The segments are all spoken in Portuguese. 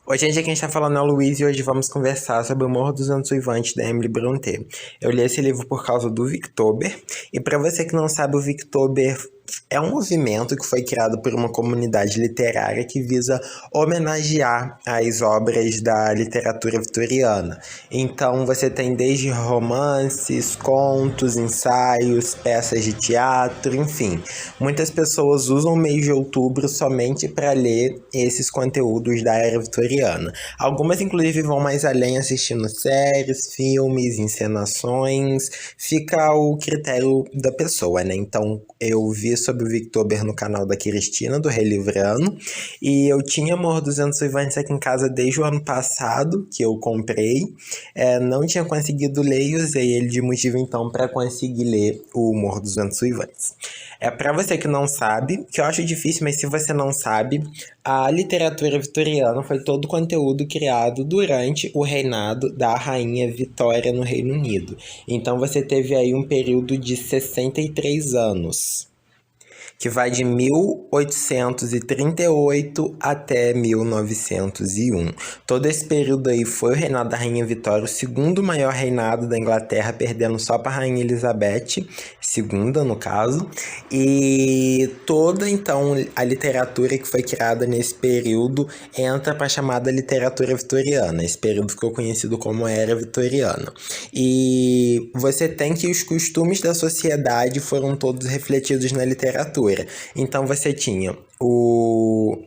Oi, gente, aqui a gente tá falando é o Luiz e hoje vamos conversar sobre o Morro dos Ventos Uivantes da Emily Brontë. Eu li esse livro por causa do Victober, e para você que não sabe, o Victober é um movimento que foi criado por uma comunidade literária que visa homenagear as obras da literatura vitoriana. Então você tem desde romances, contos, ensaios, peças de teatro, enfim. Muitas pessoas usam o mês de outubro somente para ler esses conteúdos da era vitoriana. Algumas, inclusive, vão mais além assistindo séries, filmes, encenações. Fica ao critério da pessoa, né? Então, eu vi sobre o Victober no canal da Cristina, do Relivrando, e eu tinha Morro dos Ventos Uivantes aqui em casa desde o ano passado, que eu comprei. Não tinha conseguido ler e usei ele de motivo, então, para conseguir ler o Morro dos Ventos Uivantes. Para você que não sabe, que eu acho difícil, mas se você não sabe, a literatura vitoriana foi todo o conteúdo criado durante o reinado da rainha Vitória no Reino Unido. Então você teve aí um período de 63 anos, que vai de 1838 até 1901. Todo esse período aí foi o reinado da Rainha Vitória, o segundo maior reinado da Inglaterra, perdendo só para a Rainha Elizabeth, segunda no caso, e toda então a literatura que foi criada nesse período entra para a chamada literatura vitoriana. Esse período ficou conhecido como Era Vitoriana. E você tem que os costumes da sociedade foram todos refletidos na literatura. Então você tinha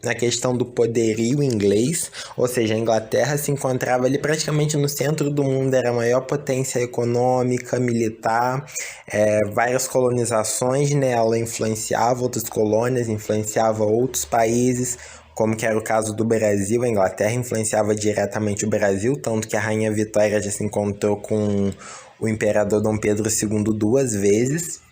a questão do poderio inglês, ou seja, a Inglaterra se encontrava ali praticamente no centro do mundo, era a maior potência econômica, militar, várias colonizações nela influenciavam outras colônias, influenciava outros países, como que era o caso do Brasil. A Inglaterra influenciava diretamente o Brasil, tanto que a Rainha Vitória já se encontrou com o imperador Dom Pedro II duas vezes.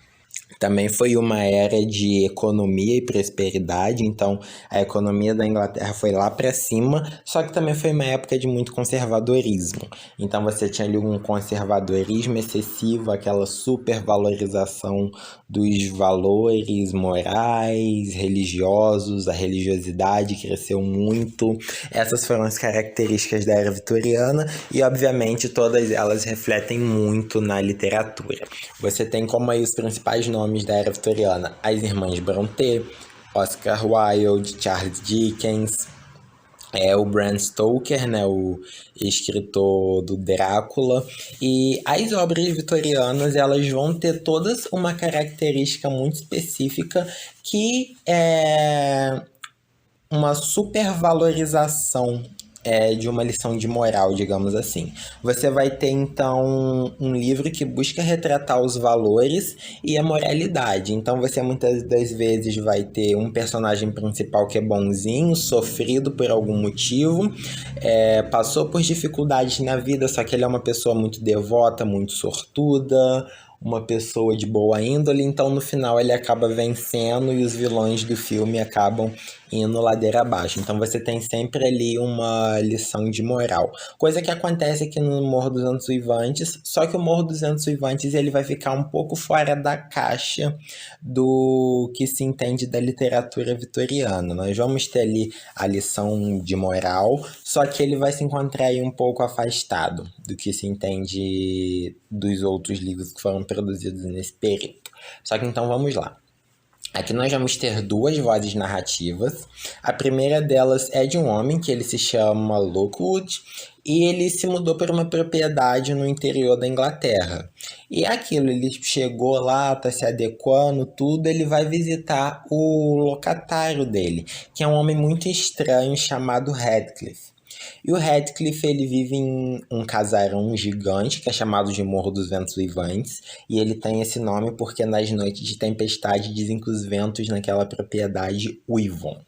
Também foi uma era de economia e prosperidade, então a economia da Inglaterra foi lá para cima, só que também foi uma época de muito conservadorismo. Então você tinha ali um conservadorismo excessivo, aquela supervalorização dos valores morais, religiosos, a religiosidade cresceu muito. Essas foram as características da era vitoriana e, obviamente, todas elas refletem muito na literatura. Você tem como aí os principais nomes da era vitoriana: as irmãs Brontë, Oscar Wilde, Charles Dickens, o Bram Stoker, né, o escritor do Drácula. E as obras vitorianas, elas vão ter todas uma característica muito específica, que é uma supervalorização de uma lição de moral, digamos assim. Você vai ter, então, um livro que busca retratar os valores e a moralidade. Então, você muitas das vezes vai ter um personagem principal que é bonzinho, sofrido por algum motivo, passou por dificuldades na vida, só que ele é uma pessoa muito devota, muito sortuda, uma pessoa de boa índole, então no final ele acaba vencendo e os vilões do filme acabam indo ladeira abaixo. Então você tem sempre ali uma lição de moral. Coisa que acontece aqui no Morro dos Ventos Uivantes, só que o Morro dos Ventos Uivantes ele vai ficar um pouco fora da caixa do que se entende da literatura vitoriana. Nós vamos ter ali a lição de moral, só que ele vai se encontrar aí um pouco afastado do que se entende dos outros livros que foram produzidos nesse período. Só que então vamos lá. Aqui nós vamos ter duas vozes narrativas. A primeira delas é de um homem que ele se chama Lockwood e ele se mudou para uma propriedade no interior da Inglaterra. E aquilo, ele chegou lá, tá se adequando, tudo, ele vai visitar o locatário dele, que é um homem muito estranho chamado Radcliffe. E o Radcliffe, ele vive em um casarão gigante, que é chamado de Morro dos Ventos Uivantes, e ele tem esse nome porque nas noites de tempestade dizem que os ventos naquela propriedade uivam,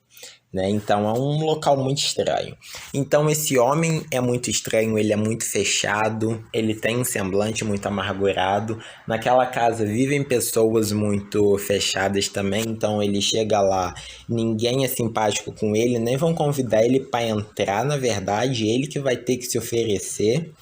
né? Então é um local muito estranho. Então esse homem é muito estranho, ele é muito fechado, ele tem um semblante muito amargurado. Naquela casa vivem pessoas muito fechadas também, então ele chega lá, ninguém é simpático com ele, nem vão convidar ele para entrar, na verdade, ele que vai ter que se oferecer.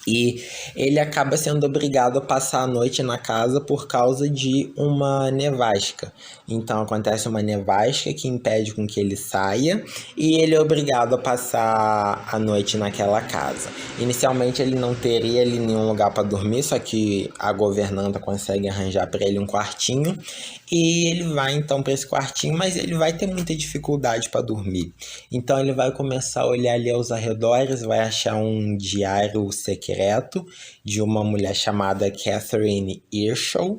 E ele acaba sendo obrigado a passar a noite na casa por causa de uma nevasca. Então acontece uma nevasca que impede com que ele saia e ele é obrigado a passar a noite naquela casa. Inicialmente ele não teria ali nenhum lugar para dormir, só que a governanta consegue arranjar para ele um quartinho e ele vai então para esse quartinho, mas ele vai ter muita dificuldade para dormir. Então ele vai começar a olhar ali aos arredores, vai achar um diário secreto de uma mulher chamada Catherine Earshaw.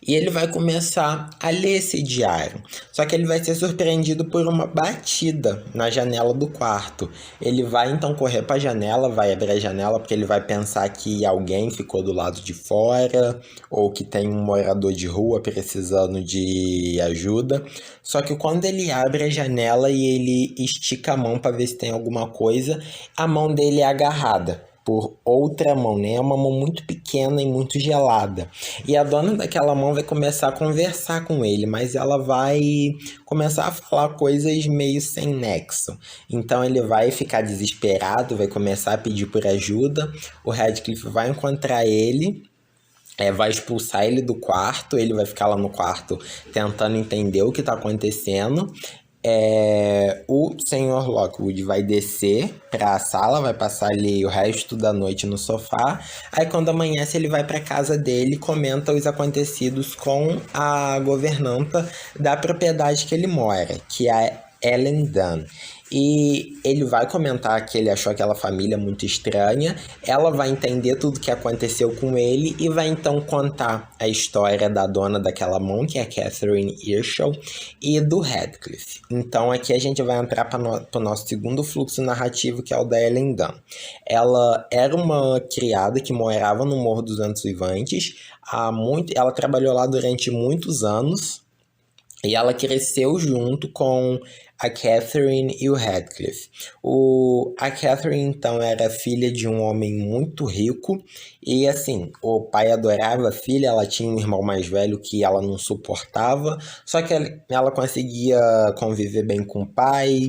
E ele vai começar a ler esse diário. Só que ele vai ser surpreendido por uma batida na janela do quarto. Ele vai então correr para a janela, vai abrir a janela porque ele vai pensar que alguém ficou do lado de fora ou que tem um morador de rua precisando de ajuda. Só que quando ele abre a janela e ele estica a mão para ver se tem alguma coisa, a mão dele é agarrada por outra mão, né? É uma mão muito pequena e muito gelada. E a dona daquela mão vai começar a conversar com ele, mas ela vai começar a falar coisas meio sem nexo. Então ele vai ficar desesperado, vai começar a pedir por ajuda. O Radcliffe vai encontrar ele. Vai expulsar ele do quarto, ele vai ficar lá no quarto tentando entender o que está acontecendo. O senhor Lockwood vai descer para a sala, vai passar ali o resto da noite no sofá. Aí quando amanhece ele vai para casa dele e comenta os acontecidos com a governanta da propriedade que ele mora, que é a Ellen Dunn. E ele vai comentar que ele achou aquela família muito estranha. Ela vai entender tudo que aconteceu com ele e vai então contar a história da dona daquela mão, que é a Catherine Earshaw, e do Radcliffe. Então aqui a gente vai entrar para o nosso segundo fluxo narrativo, que é o da Ellen Dunn. Ela era uma criada que morava no Morro dos Ventos Vivantes. Ela trabalhou lá durante muitos anos e ela cresceu junto com a Catherine e o Radcliffe. A Catherine, então, era filha de um homem muito rico e, assim, o pai adorava a filha, ela tinha um irmão mais velho que ela não suportava, só que ela conseguia conviver bem com o pai,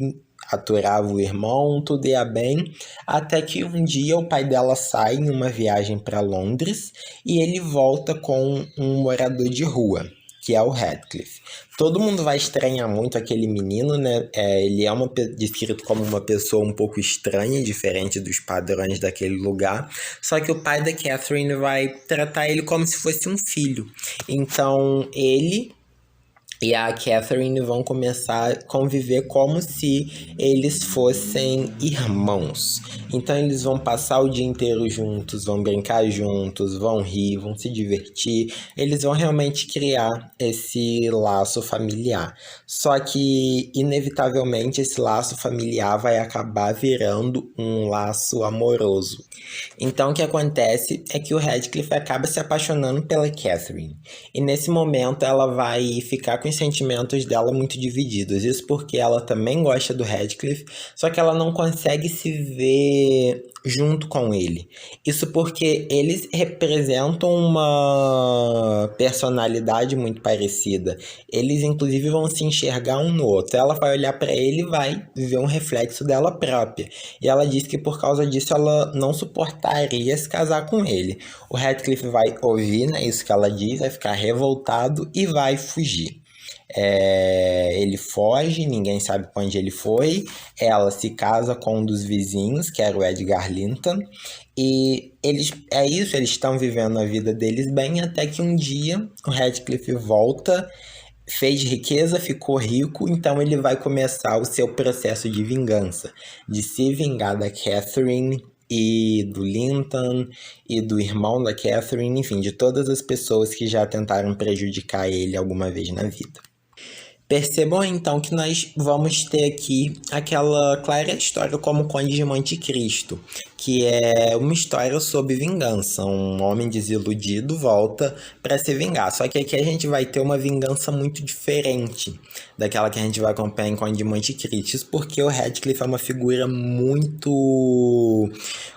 aturava o irmão, tudo ia bem, até que um dia o pai dela sai em uma viagem para Londres e ele volta com um morador de rua, que é o Radcliffe. Todo mundo vai estranhar muito aquele menino, né? Ele é descrito como uma pessoa um pouco estranha, diferente dos padrões daquele lugar. Só que o pai da Catherine vai tratar ele como se fosse um filho. Então, ele e a Catherine vão começar a conviver como se eles fossem irmãos. Então eles vão passar o dia inteiro juntos, vão brincar juntos, vão rir, vão se divertir. Eles vão realmente criar esse laço familiar. Só que, inevitavelmente, esse laço familiar vai acabar virando um laço amoroso. Então o que acontece é que o Radcliffe acaba se apaixonando pela Catherine. E nesse momento ela vai ficar com os sentimentos dela muito divididos. Isso porque ela também gosta do Radcliffe, só que ela não consegue se ver junto com ele. Isso porque eles representam uma personalidade muito parecida. Eles, inclusive, vão se enxergar um no outro. Ela vai olhar para ele e vai ver um reflexo dela própria. E ela diz que por causa disso ela não suportaria se casar com ele. O Radcliffe vai ouvir, né, isso que ela diz, vai ficar revoltado e vai fugir. Ele foge, ninguém sabe para onde ele foi. Ela se casa com um dos vizinhos, que era o Edgar Linton. E eles estão vivendo a vida deles bem, até que um dia o Radcliffe volta, fez riqueza, ficou rico, então ele vai começar o seu processo de vingança, de se vingar da Catherine e do Linton e do irmão da Catherine, enfim, de todas as pessoas que já tentaram prejudicar ele alguma vez na vida. Percebam então que nós vamos ter aqui aquela clara história como o Conde de Monte Cristo, que é uma história sobre vingança. Um homem desiludido volta para se vingar. Só que aqui a gente vai ter uma vingança muito diferente daquela que a gente vai acompanhar em Conde de Monte Cristo. Isso porque o Radcliffe é uma figura muito...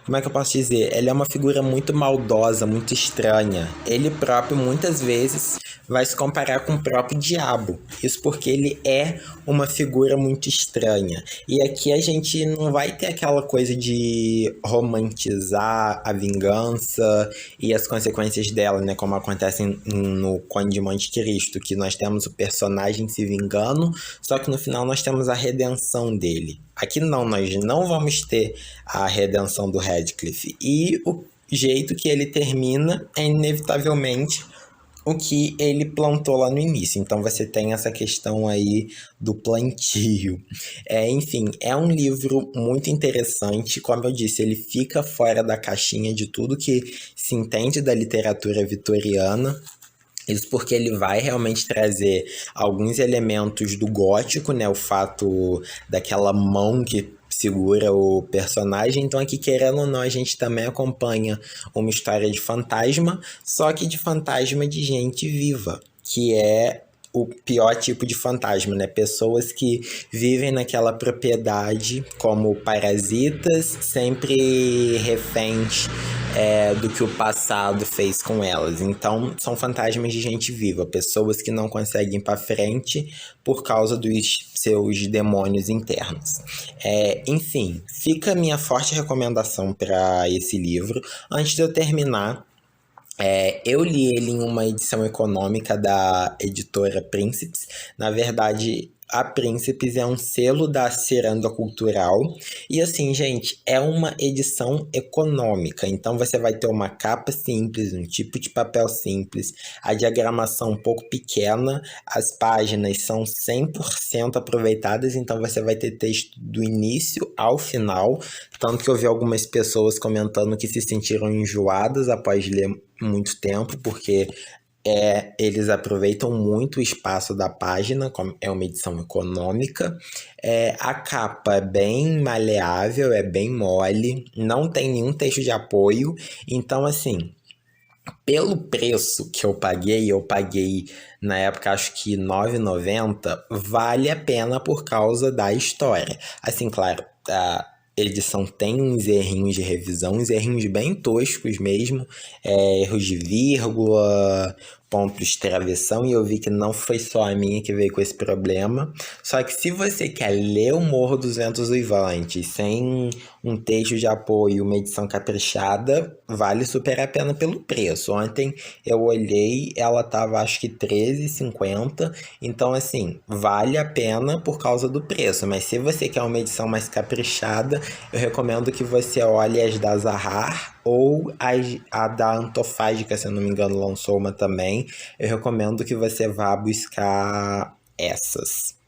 Como é que eu posso dizer? Ele é uma figura muito maldosa, muito estranha. Ele próprio, muitas vezes, vai se comparar com o próprio diabo. Isso porque ele é uma figura muito estranha. E aqui a gente não vai ter aquela coisa de romantizar a vingança e as consequências dela, né? Como acontece no Conde de Monte Cristo, que nós temos o personagem se vingando, só que no final nós temos a redenção dele. Aqui não, nós não vamos ter a redenção do Radcliffe. E o jeito que ele termina é inevitavelmente o que ele plantou lá no início. Então você tem essa questão aí do plantio. Enfim, é um livro muito interessante. Como eu disse, ele fica fora da caixinha de tudo que se entende da literatura vitoriana. Isso porque ele vai realmente trazer alguns elementos do gótico, né? O fato daquela mão que segura o personagem. Então aqui, querendo ou não, a gente também acompanha uma história de fantasma, só que de fantasma de gente viva, que é o pior tipo de fantasma, né? Pessoas que vivem naquela propriedade como parasitas, sempre reféns do que o passado fez com elas. Então, são fantasmas de gente viva, pessoas que não conseguem ir para frente por causa dos seus demônios internos. Enfim, fica a minha forte recomendação para esse livro. Antes de eu terminar, eu li ele em uma edição econômica da editora Príncipes. Na verdade, a Príncipes é um selo da Ciranda Cultural. E assim, gente, é uma edição econômica. Então você vai ter uma capa simples, um tipo de papel simples, a diagramação um pouco pequena, as páginas são 100% aproveitadas, então você vai ter texto do início ao final. Tanto que eu vi algumas pessoas comentando que se sentiram enjoadas após ler muito tempo, porque eles aproveitam muito o espaço da página, como é uma edição econômica. A capa é bem maleável, é bem mole, não tem nenhum texto de apoio. Então, assim, pelo preço que eu paguei na época acho que R$ 9,90, vale a pena por causa da história. Assim, claro, a edição tem uns errinhos de revisão, uns errinhos bem toscos mesmo, erros de vírgula, pontos de travessão, e eu vi que não foi só a minha que veio com esse problema. Só que se você quer ler o Morro dos Ventos Uivantes sem um texto de apoio, uma edição caprichada, vale super a pena pelo preço. Ontem eu olhei, ela tava acho que R$13,50, então assim, vale a pena por causa do preço. Mas se você quer uma edição mais caprichada, eu recomendo que você olhe as da Zahar ou a da Antofágica, se eu não me engano, lançou uma também. Eu recomendo que você vá buscar essas.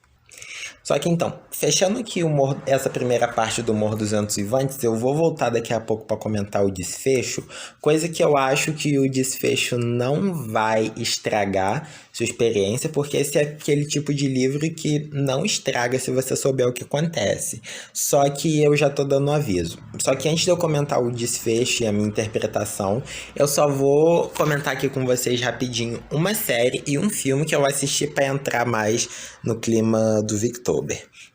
Só que então, fechando aqui essa primeira parte do Morro dos Ventos Uivantes, eu vou voltar daqui a pouco para comentar o desfecho, coisa que eu acho que o desfecho não vai estragar sua experiência, porque esse é aquele tipo de livro que não estraga se você souber o que acontece. Só que eu já tô dando um aviso. Só que antes de eu comentar o desfecho e a minha interpretação, eu só vou comentar aqui com vocês rapidinho uma série e um filme que eu assisti para entrar mais no clima do Victober.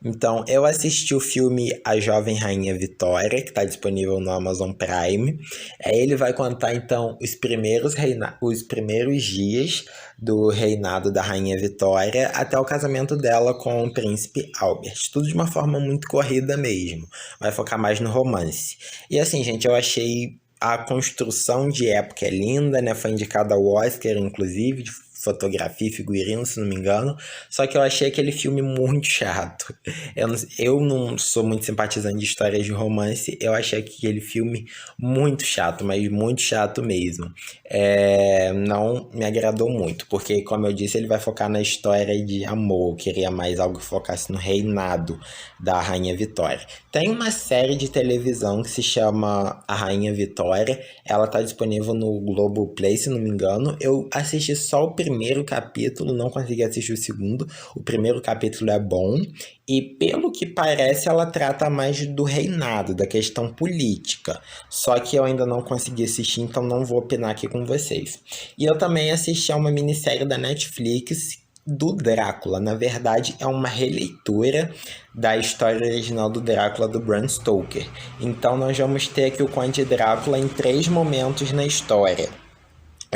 Então, eu assisti o filme A Jovem Rainha Vitória, que está disponível no Amazon Prime. Ele vai contar, então, os primeiros dias do reinado da Rainha Vitória até o casamento dela com o príncipe Albert. Tudo de uma forma muito corrida mesmo. Vai focar mais no romance. E assim, gente, eu achei a construção de época linda, né? Foi indicada ao Oscar, inclusive, de fotografia e figurino, se não me engano. Só que eu achei aquele filme muito chato. Eu não sou muito simpatizante de histórias de romance. Eu achei aquele filme muito chato, mas muito chato mesmo. Não me agradou muito, porque, como eu disse, ele vai focar na história de amor. Eu queria mais algo que focasse no reinado da Rainha Vitória. Tem uma série de televisão que se chama A Rainha Vitória. Ela tá disponível no Globoplay, se não me engano. Eu assisti só o primeiro capítulo, não consegui assistir o segundo. O primeiro capítulo é bom. E pelo que parece, ela trata mais do reinado, da questão política. Só que eu ainda não consegui assistir, então não vou opinar aqui com vocês. E eu também assisti a uma minissérie da Netflix do Drácula. Na verdade, é uma releitura da história original do Drácula do Bram Stoker. Então nós vamos ter aqui o Conde Drácula em 3 momentos na história.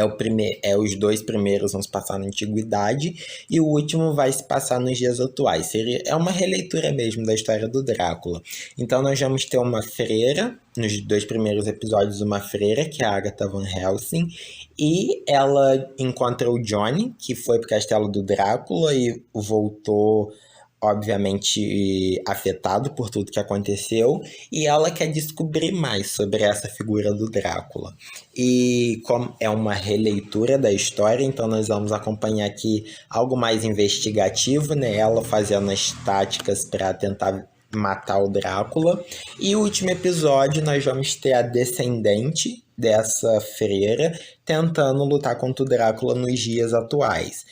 Os dois primeiros vão se passar na antiguidade e o último vai se passar nos dias atuais. É uma releitura mesmo da história do Drácula. Então nós vamos ter uma freira, nos dois primeiros episódios, uma freira, que é a Agatha Van Helsing, e ela encontra o Johnny, que foi pro castelo do Drácula e voltou obviamente afetado por tudo que aconteceu, e ela quer descobrir mais sobre essa figura do Drácula. E como é uma releitura da história, então nós vamos acompanhar aqui algo mais investigativo, né? Ela fazendo as táticas para tentar matar o Drácula. E o último episódio nós vamos ter a descendente dessa freira tentando lutar contra o Drácula nos dias atuais.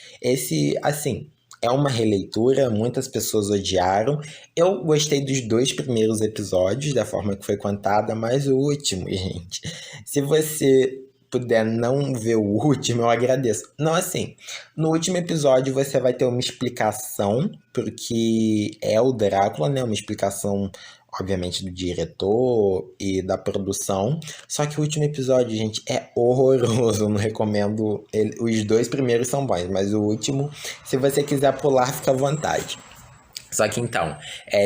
Assim, é uma releitura, muitas pessoas odiaram. Eu gostei dos dois primeiros episódios, da forma que foi contada, mas o último, gente, se você puder não ver o último, eu agradeço. Não, assim, no último episódio você vai ter uma explicação, porque é o Drácula, né? Uma explicação, obviamente, do diretor e da produção. Só que o último episódio, gente, é horroroso. Eu não recomendo. Os dois primeiros são bons, mas o último, se você quiser pular, fica à vontade. Só que então,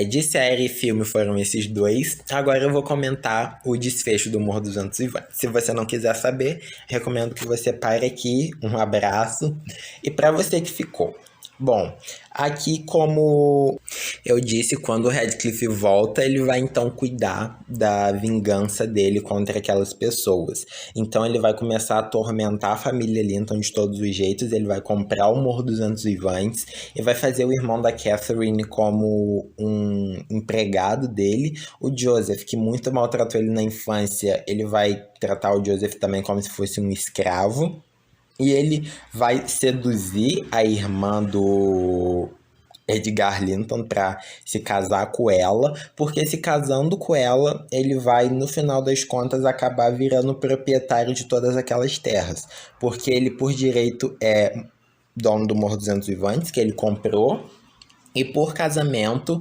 de série e filme foram esses dois. Agora eu vou comentar o desfecho do Morro dos Ventos Vivantes. Se você não quiser saber, recomendo que você pare aqui. Um abraço. E para você que ficou. Bom, aqui como eu disse, quando o Radcliffe volta, ele vai então cuidar da vingança dele contra aquelas pessoas. Então ele vai começar a atormentar a família Linton de todos os jeitos, ele vai comprar o Morro dos Ventos Vivantes e vai fazer o irmão da Catherine como um empregado dele. O Joseph, que muito maltratou ele na infância, ele vai tratar o Joseph também como se fosse um escravo. E ele vai seduzir a irmã do Edgar Linton para se casar com ela, porque se casando com ela, ele vai, no final das contas, acabar virando proprietário de todas aquelas terras. Porque ele, por direito, é dono do Morro dos Ventos Vivantes, que ele comprou, e por casamento,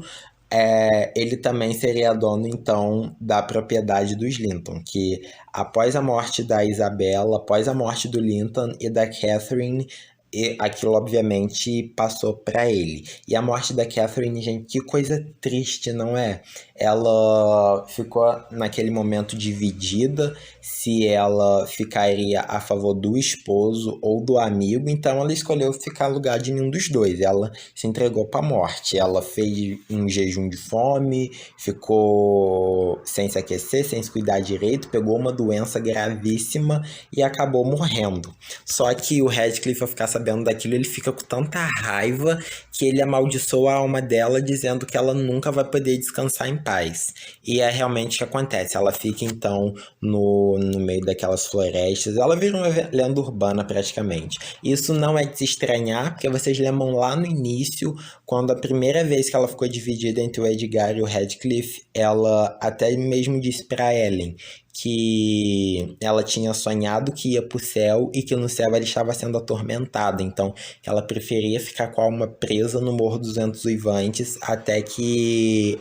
ele também seria dono, então, da propriedade dos Linton, que após a morte da Isabella, após a morte do Linton e da Catherine, e aquilo obviamente passou para ele. E a morte da Catherine, gente, que coisa triste, não é? Ela ficou naquele momento dividida se ela ficaria a favor do esposo ou do amigo, então ela escolheu ficar no lugar de nenhum dos dois. Ela se entregou para a morte. Ela fez um jejum de fome, ficou sem se aquecer, sem se cuidar direito, pegou uma doença gravíssima e acabou morrendo. Só que o Radcliffe, ao ficar sabendo daquilo, ele fica com tanta raiva que ele amaldiçoa a alma dela, dizendo que ela nunca vai poder descansar em paz. E é realmente o que acontece. Ela fica, então, no meio daquelas florestas. Ela vira uma lenda urbana, praticamente. Isso não é de se estranhar, porque vocês lembram lá no início, quando a primeira vez que ela ficou dividida entre o Edgar e o Radcliffe, ela até mesmo disse para Ellen que ela tinha sonhado que ia pro céu e que no céu ela estava sendo atormentada. Então, ela preferia ficar com a alma presa no Morro dos Ventos Uivantes até que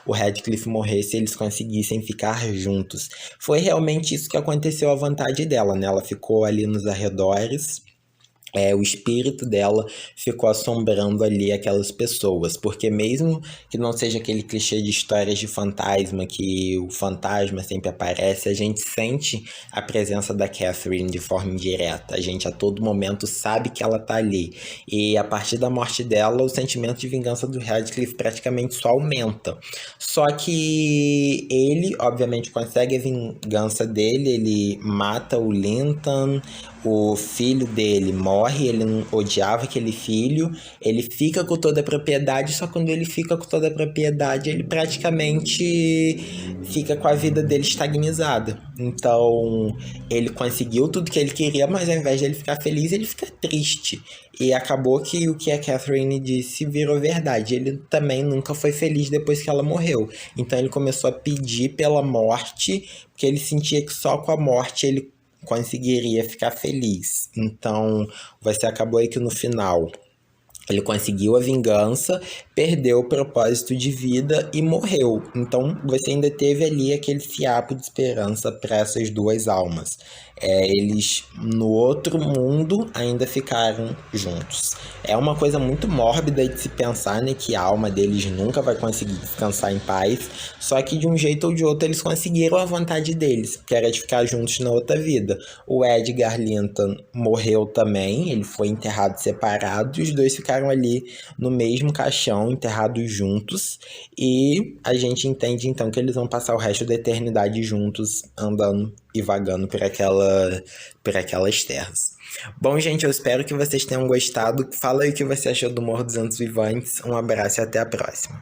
o Radcliffe morresse e eles conseguissem ficar juntos. Foi realmente isso que aconteceu à vontade dela, né? Ela ficou ali nos arredores. O espírito dela ficou assombrando ali aquelas pessoas, porque mesmo que não seja aquele clichê de histórias de fantasma, que o fantasma sempre aparece, a gente sente a presença da Catherine de forma indireta, a gente a todo momento sabe que ela tá ali, e a partir da morte dela, o sentimento de vingança do Radcliffe praticamente só aumenta. Só que ele, obviamente, consegue a vingança dele, ele mata o Linton, o filho dele morre, ele não odiava aquele filho, ele fica com toda a propriedade, só quando ele fica com toda a propriedade, ele praticamente fica com a vida dele estagnizada. Então, ele conseguiu tudo que ele queria, mas ao invés de ele ficar feliz, ele fica triste. E acabou que o que a Catherine disse virou verdade. Ele também nunca foi feliz depois que ela morreu. Então, ele começou a pedir pela morte, porque ele sentia que só com a morte ele conseguiria ficar feliz. Então, você acabou aí que no final Ele conseguiu a vingança, perdeu o propósito de vida e morreu. Então você ainda teve ali aquele fiapo de esperança para essas duas almas. Eles no outro mundo ainda ficaram juntos. É uma coisa muito mórbida de se pensar, né, que a alma deles nunca vai conseguir descansar em paz. Só que de um jeito ou de outro eles conseguiram a vontade deles, que era de ficar juntos na outra vida. O Edgar Linton morreu também, ele foi enterrado separado e os dois ficaram ali no mesmo caixão, enterrados juntos, e a gente entende então que eles vão passar o resto da eternidade juntos, andando e vagando por aquelas terras. Bom, gente, eu espero que vocês tenham gostado. Fala aí o que você achou do Morro dos Santos Vivantes. Um abraço e até a próxima.